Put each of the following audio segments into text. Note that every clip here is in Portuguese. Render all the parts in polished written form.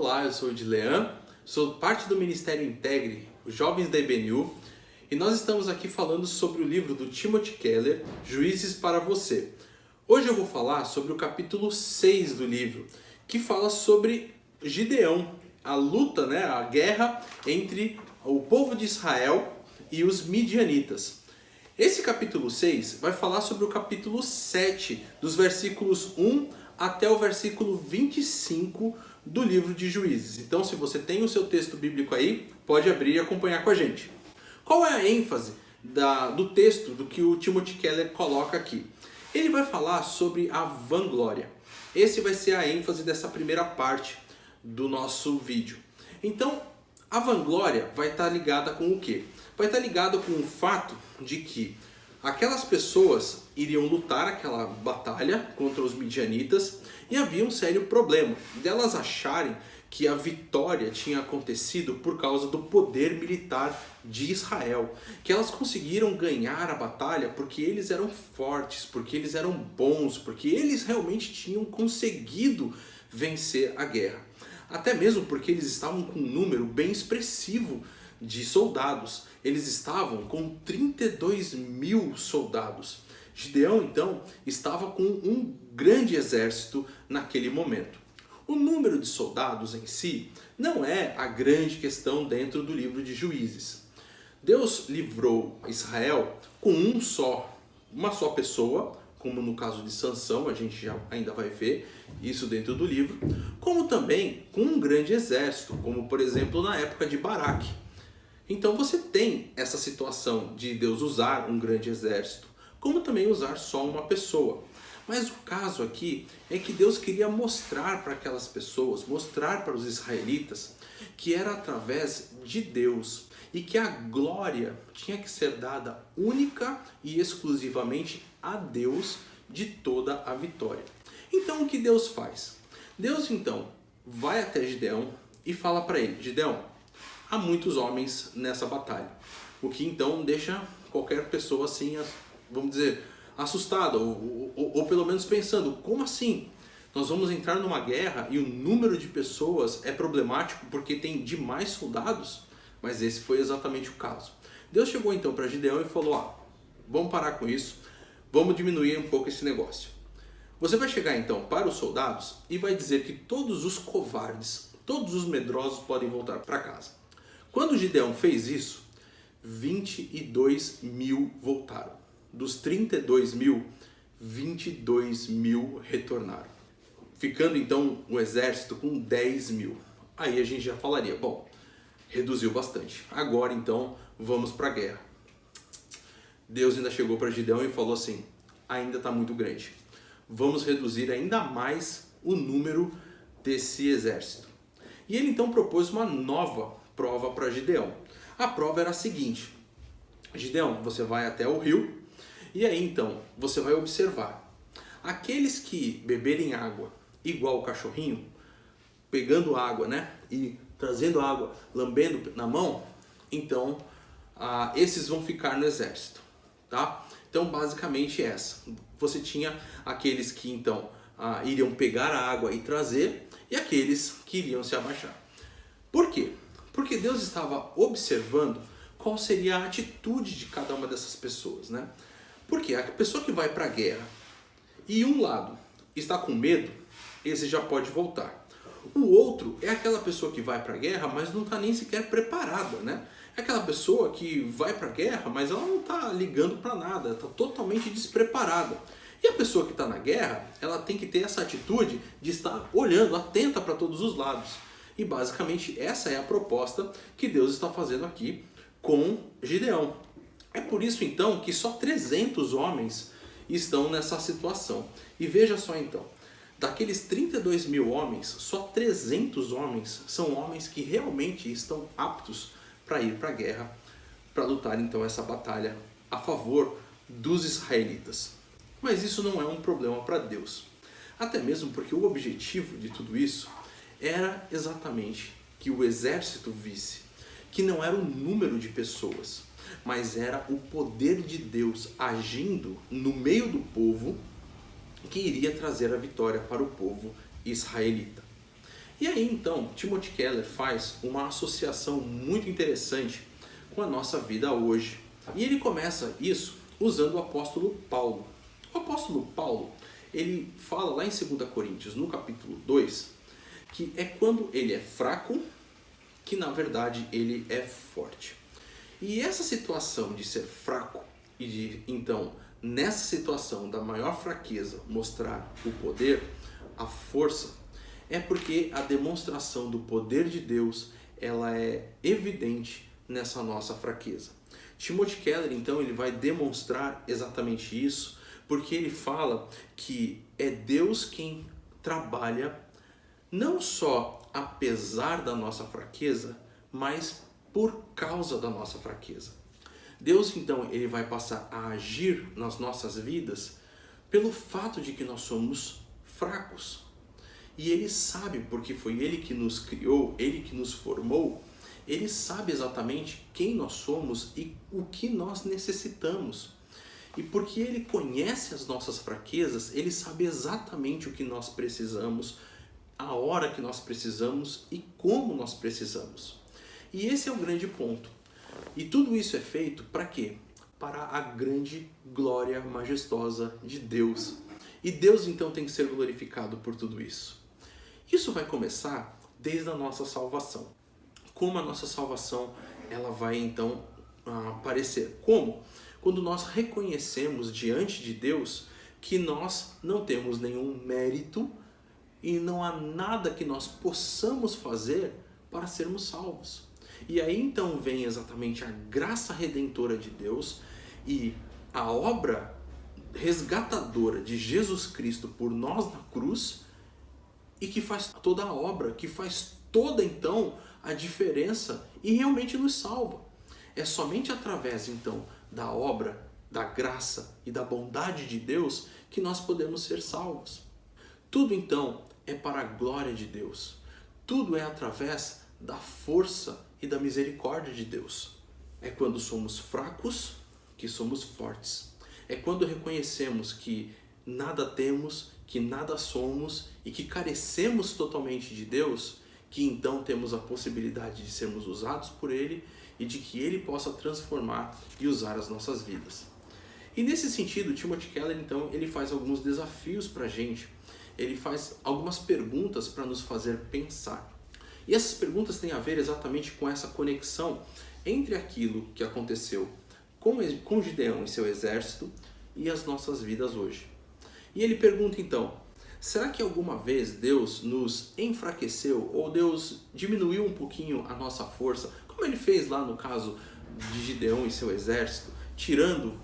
Olá, eu sou o Dilean, sou parte do Ministério Integre, os Jovens da IBNU, e nós estamos aqui falando sobre o livro do Timothy Keller, Juízes para Você. Hoje eu vou falar sobre o capítulo 6 do livro, que fala sobre Gideão, a luta, a guerra entre o povo de Israel e os midianitas. Esse capítulo 6 vai falar sobre o capítulo 7, dos versículos 1 até o versículo 25 do livro de Juízes. Então, se você tem o seu texto bíblico aí, pode abrir e acompanhar com a gente. Qual é a ênfase do texto do que o Timothy Keller coloca aqui? Ele vai falar sobre a vanglória. Esse vai ser a ênfase dessa primeira parte do nosso vídeo. Então, a vanglória vai estar ligada com o quê? Vai estar ligada com o fato de que aquelas pessoas iriam lutar aquela batalha contra os midianitas e havia um sério problema delas acharem que a vitória tinha acontecido por causa do poder militar de Israel, que elas conseguiram ganhar a batalha porque eles eram fortes, porque eles eram bons, porque eles realmente tinham conseguido vencer a guerra. Até mesmo porque eles estavam com um número bem expressivo de soldados. Eles estavam com 32 mil soldados. Gideão, então, estava com um grande exército naquele momento. O número de soldados em si não é a grande questão dentro do livro de Juízes. Deus livrou Israel com uma só pessoa, como no caso de Sansão, a gente ainda vai ver isso dentro do livro, como também com um grande exército, como por exemplo na época de Baraque. Então você tem essa situação de Deus usar um grande exército, como também usar só uma pessoa. Mas o caso aqui é que Deus queria mostrar para aquelas pessoas, mostrar para os israelitas, que era através de Deus e que a glória tinha que ser dada única e exclusivamente a Deus de toda a vitória. Então o que Deus faz? Deus então vai até Gideão e fala para ele: Gideão, há muitos homens nessa batalha. O que então deixa qualquer pessoa assim, vamos dizer, assustada, ou pelo menos pensando, como assim? Nós vamos entrar numa guerra e o número de pessoas é problemático porque tem demais soldados? Mas esse foi exatamente o caso. Deus chegou então para Gideão e falou: vamos parar com isso, vamos diminuir um pouco esse negócio. Você vai chegar então para os soldados e vai dizer que todos os covardes, todos os medrosos podem voltar para casa. Quando Gideão fez isso, 22 mil voltaram. Dos 32 mil, 22 mil retornaram. Ficando então o exército com 10 mil. Aí a gente já falaria, bom, reduziu bastante. Agora então vamos para a guerra. Deus ainda chegou para Gideão e falou assim: ainda está muito grande. Vamos reduzir ainda mais o número desse exército. E ele então propôs uma nova prova para Gideão. A prova era a seguinte: Gideão, você vai até o rio e aí então você vai observar aqueles que beberem água igual o cachorrinho, pegando água, e trazendo água, lambendo na mão, então esses vão ficar no exército, tá? Então basicamente você tinha aqueles que então iriam pegar a água e trazer, e aqueles que iriam se abaixar. Por quê? Porque Deus estava observando qual seria a atitude de cada uma dessas pessoas, Porque a pessoa que vai para a guerra e um lado está com medo, esse já pode voltar. O outro é aquela pessoa que vai para a guerra, mas não está nem sequer preparada, É aquela pessoa que vai para a guerra, mas ela não está ligando para nada, está totalmente despreparada. E a pessoa que está na guerra, ela tem que ter essa atitude de estar olhando, atenta para todos os lados. E basicamente essa é a proposta que Deus está fazendo aqui com Gideão. É por isso então que só 300 homens estão nessa situação. E veja só então, daqueles 32 mil homens, só 300 homens são homens que realmente estão aptos para ir para a guerra, para lutar então essa batalha a favor dos israelitas. Mas isso não é um problema para Deus. Até mesmo porque o objetivo de tudo isso era exatamente que o exército visse que não era o número de pessoas, mas era o poder de Deus agindo no meio do povo que iria trazer a vitória para o povo israelita. E aí então, Timothy Keller faz uma associação muito interessante com a nossa vida hoje. E ele começa isso usando o apóstolo Paulo. O apóstolo Paulo, ele fala lá em 2 Coríntios, no capítulo 2, que é quando ele é fraco que na verdade ele é forte. E essa situação de ser fraco e de então nessa situação da maior fraqueza mostrar o poder, a força, é porque a demonstração do poder de Deus ela é evidente nessa nossa fraqueza. Timothy Keller então ele vai demonstrar exatamente isso, porque ele fala que é Deus quem trabalha não só apesar da nossa fraqueza, mas por causa da nossa fraqueza. Deus então ele vai passar a agir nas nossas vidas pelo fato de que nós somos fracos. E ele sabe, porque foi ele que nos criou, ele que nos formou, ele sabe exatamente quem nós somos e o que nós necessitamos. E porque ele conhece as nossas fraquezas, ele sabe exatamente o que nós precisamos, a hora que nós precisamos e como nós precisamos. E esse é o grande ponto. E tudo isso é feito para quê? Para a grande glória majestosa de Deus. E Deus então tem que ser glorificado por tudo isso. Isso vai começar desde a nossa salvação. Como a nossa salvação ela vai então aparecer? Como? Quando nós reconhecemos diante de Deus que nós não temos nenhum mérito e não há nada que nós possamos fazer para sermos salvos. E aí então vem exatamente a graça redentora de Deus e a obra resgatadora de Jesus Cristo por nós na cruz e que faz toda a obra, que faz toda então a diferença e realmente nos salva. É somente através então da obra, da graça e da bondade de Deus que nós podemos ser salvos. Tudo então é para a glória de Deus. Tudo é através da força e da misericórdia de Deus. É quando somos fracos que somos fortes. É quando reconhecemos que nada temos, que nada somos e que carecemos totalmente de Deus, que então temos a possibilidade de sermos usados por Ele e de que Ele possa transformar e usar as nossas vidas. E nesse sentido, Timothy Keller então ele faz alguns desafios para a gente. Ele faz algumas perguntas para nos fazer pensar. E essas perguntas têm a ver exatamente com essa conexão entre aquilo que aconteceu com Gideão e seu exército e as nossas vidas hoje. E ele pergunta então, será que alguma vez Deus nos enfraqueceu ou Deus diminuiu um pouquinho a nossa força, como ele fez lá no caso de Gideão e seu exército, tirando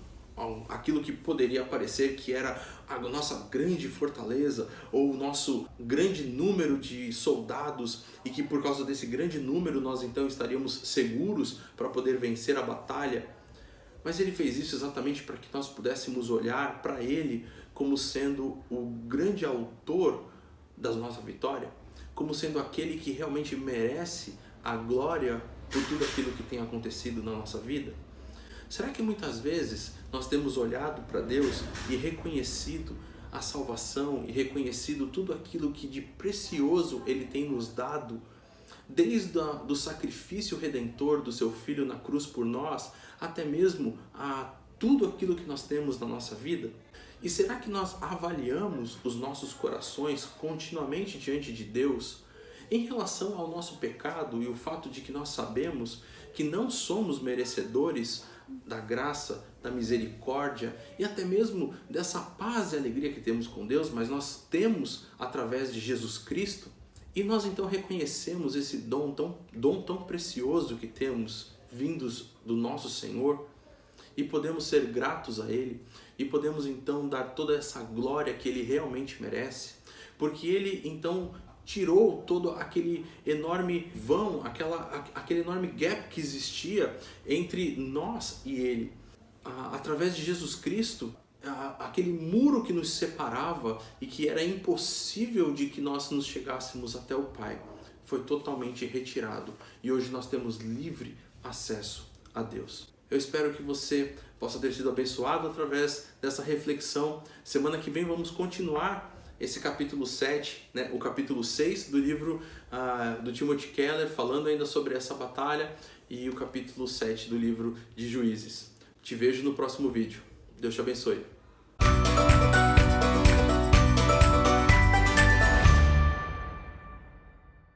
aquilo que poderia parecer que era a nossa grande fortaleza ou o nosso grande número de soldados e que por causa desse grande número nós então estaríamos seguros para poder vencer a batalha. Mas ele fez isso exatamente para que nós pudéssemos olhar para ele como sendo o grande autor da nossa vitória, como sendo aquele que realmente merece a glória por tudo aquilo que tem acontecido na nossa vida. Será que muitas vezes nós temos olhado para Deus e reconhecido a salvação e reconhecido tudo aquilo que de precioso Ele tem nos dado, desde do sacrifício redentor do Seu Filho na cruz por nós, até mesmo a tudo aquilo que nós temos na nossa vida? E será que nós avaliamos os nossos corações continuamente diante de Deus em relação ao nosso pecado e o fato de que nós sabemos que não somos merecedores da graça, da misericórdia e até mesmo dessa paz e alegria que temos com Deus, mas nós temos através de Jesus Cristo? E nós então reconhecemos esse dom tão precioso que temos vindos do nosso Senhor e podemos ser gratos a Ele e podemos então dar toda essa glória que Ele realmente merece, porque Ele então tirou todo aquele enorme vão, aquele enorme gap que existia entre nós e Ele. Através de Jesus Cristo, aquele muro que nos separava e que era impossível de que nós nos chegássemos até o Pai, foi totalmente retirado. E hoje nós temos livre acesso a Deus. Eu espero que você possa ter sido abençoado através dessa reflexão. Semana que vem vamos continuar esse capítulo 7, né, o capítulo 6 do livro do Timothy Keller, falando ainda sobre essa batalha, e o capítulo 7 do livro de Juízes. Te vejo no próximo vídeo. Deus te abençoe.